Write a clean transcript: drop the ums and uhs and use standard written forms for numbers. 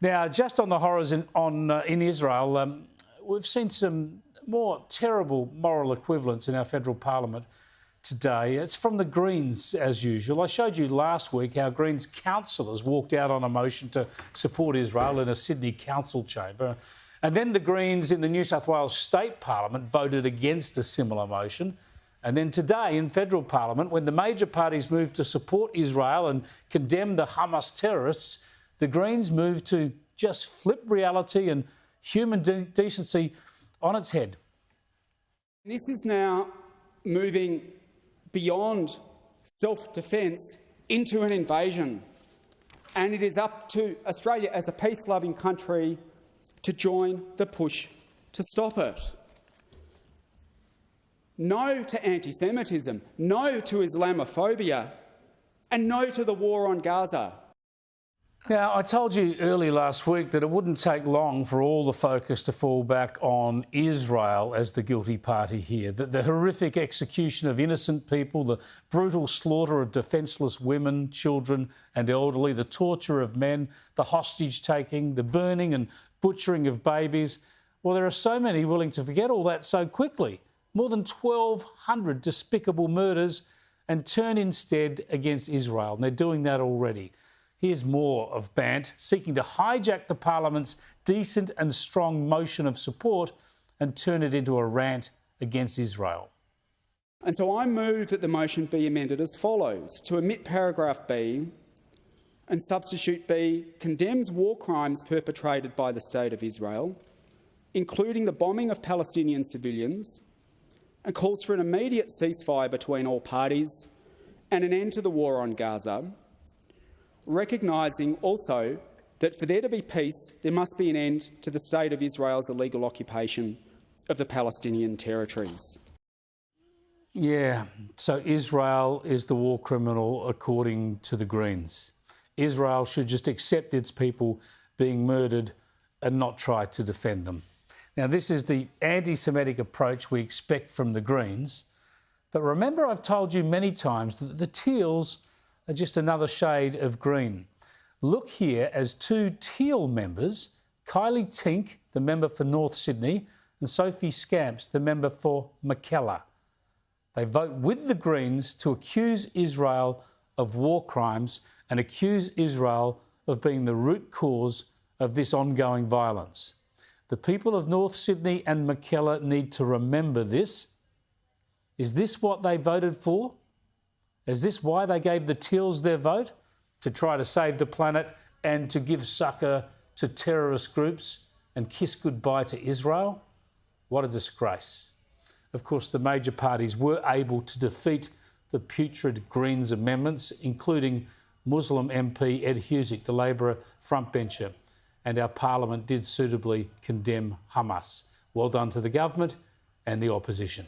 Now, just on the horrors in Israel, we've seen some more terrible moral equivalents in our federal parliament today. It's from the Greens, as usual. I showed you last week how Greens councillors walked out on a motion to support Israel in a Sydney council chamber. And then the Greens in the New South Wales State Parliament voted against a similar motion. And then today in federal parliament, when the major parties moved to support Israel and condemn the Hamas terrorists, the Greens moved to just flip reality and human decency on its head. This is now moving beyond self-defence into an invasion. And it is up to Australia as a peace-loving country to join the push to stop it. No to anti-Semitism, no to Islamophobia, and no to the war on Gaza. Now, I told you early last week that it wouldn't take long for all the focus to fall back on Israel as the guilty party here. The horrific execution of innocent people, the brutal slaughter of defenceless women, children and elderly, the torture of men, the hostage-taking, the burning and butchering of babies. Well, there are so many willing to forget all that so quickly. More than 1,200 despicable murders, and turn instead against Israel. And they're doing that already. Here's more of Bandt seeking to hijack the Parliament's decent and strong motion of support and turn it into a rant against Israel. And so I move that the motion be amended as follows: to omit paragraph B and substitute B, condemns war crimes perpetrated by the State of Israel, including the bombing of Palestinian civilians, and calls for an immediate ceasefire between all parties and an end to the war on Gaza, recognising also that for there to be peace, there must be an end to the State of Israel's illegal occupation of the Palestinian territories. Yeah, so Israel is the war criminal according to the Greens. Israel should just accept its people being murdered and not try to defend them. Now, this is the anti-Semitic approach we expect from the Greens. But remember, I've told you many times that the teals are just another shade of green. Look here as two teal members, Kylea Tink, the member for North Sydney, and Sophie Scamps, the member for Mackellar. They vote with the Greens to accuse Israel of war crimes and accuse Israel of being the root cause of this ongoing violence. The people of North Sydney and Mackellar need to remember this. Is this what they voted for? Is this why they gave the teals their vote? To try to save the planet and to give succour to terrorist groups and kiss goodbye to Israel? What a disgrace. Of course, the major parties were able to defeat the putrid Greens amendments, including Muslim MP Ed Husic, the Labor frontbencher, and our Parliament did suitably condemn Hamas. Well done to the government and the opposition.